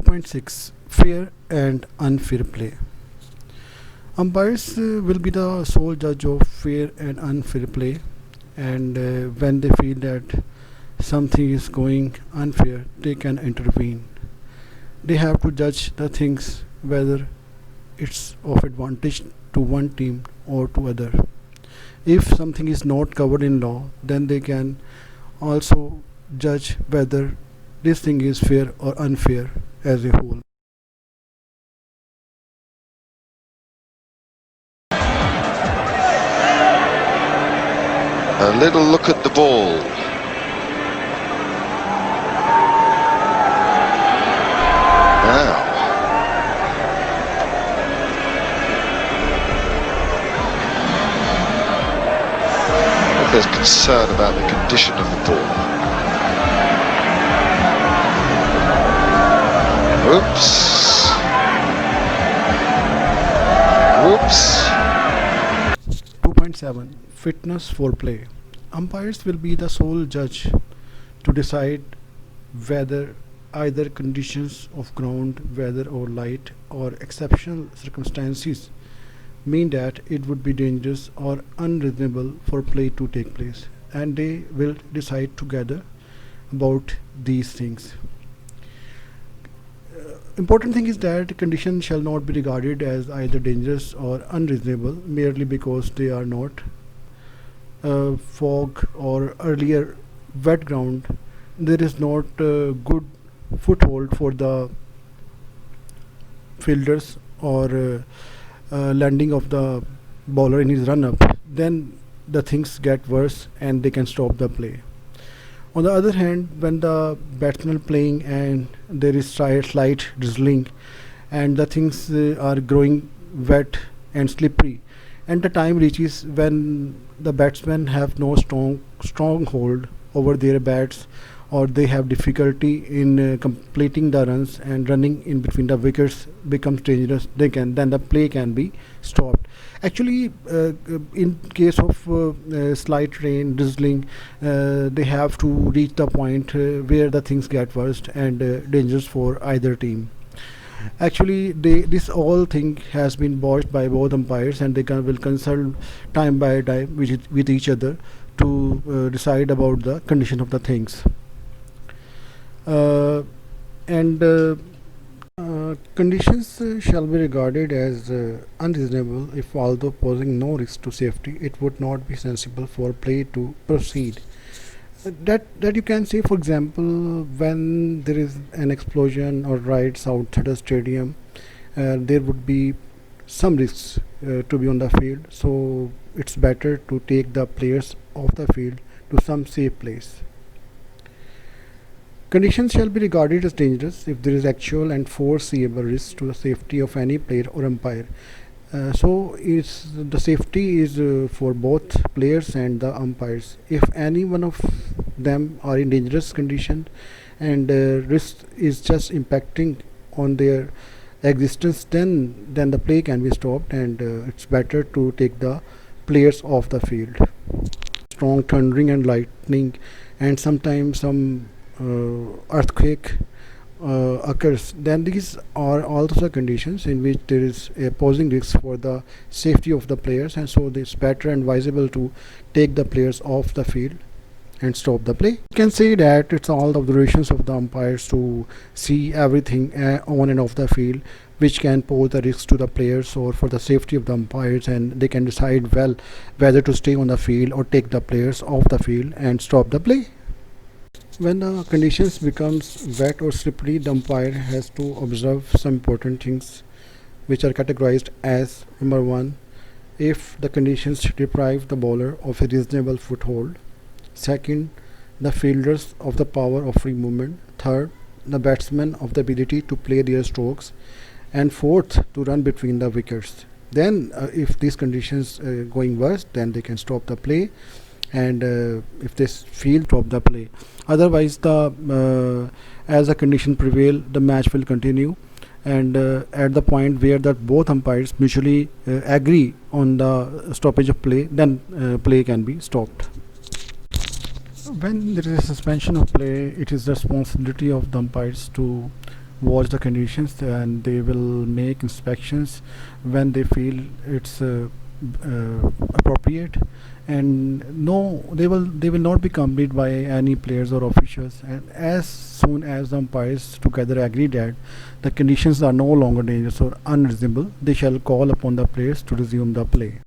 2.6 Fair and unfair play. Umpires will be the sole judge of fair and unfair play, and when they feel that something is going unfair, they can intervene. They have to judge the things whether it's of advantage to one team or to other. If something is not covered in law, then they can also judge whether this thing is fair or unfair as a whole. A little look at the ball. Now, if there's concern about the condition of the ball. Oops. Oops. 2.7 Fitness for play. Umpires will be the sole judge to decide whether either conditions of ground, weather or light, or exceptional circumstances mean that it would be dangerous or unreasonable for play to take place, and they will decide together about these things. Important thing is that conditions shall not be regarded as either dangerous or unreasonable merely because they are not fog or earlier wet ground. There is not good foothold for the fielders or landing of the bowler in his run up, then the things get worse and they can stop the play. On the other hand, when the batsman playing and there is slight drizzling and the things are growing wet and slippery, and the time reaches when the batsmen have no strong hold over their bats, or they have difficulty in completing the runs, and running in between the wickets becomes dangerous, then the play can be stopped. Actually, in case of slight rain, drizzling, they have to reach the point where the things get worst and dangerous for either team. Actually, this all thing has been watched by both umpires, and will consult time by time with each other to decide about the condition of the things. And conditions shall be regarded as unreasonable if, although posing no risk to safety, it would not be sensible for play to proceed. That you can say, for example, when there is an explosion or riots outside a stadium, there would be some risks to be on the field, so it's better to take the players off the field to some safe place. Conditions shall be regarded as dangerous if there is actual and foreseeable risk to the safety of any player or umpire. So the safety is for both players and the umpires. If any one of them are in dangerous condition and risk is just impacting on their existence, then the play can be stopped, and it's better to take the players off the field. Strong thundering and lightning, and sometimes some earthquake occurs, then these are also the conditions in which there is a posing risk for the safety of the players, and so it's better and advisable to take the players off the field and stop the play. You can say that it's all the observations of the umpires to see everything on and off the field which can pose the risk to the players or for the safety of the umpires, and they can decide well whether to stay on the field or take the players off the field and stop the play. When the conditions becomes wet or slippery, the umpire has to observe some important things which are categorized as: number 1, if the conditions deprive the bowler of a reasonable foothold; second, the fielders of the power of free movement; third, the batsmen of the ability to play their strokes; and fourth, to run between the wickets. Then if these conditions going worse, then they can stop the play, and if they feel, stop the play. Otherwise, as the condition prevail, the match will continue, and at the point where that both umpires mutually agree on the stoppage of play, then play can be stopped. When there is a suspension of play, it is the responsibility of the umpires to watch the conditions, and they will make inspections when they feel it's appropriate. And no, they will not be accompanied by any players or officials, and as soon as the umpires together agree that the conditions are no longer dangerous or unreasonable, they shall call upon the players to resume the play.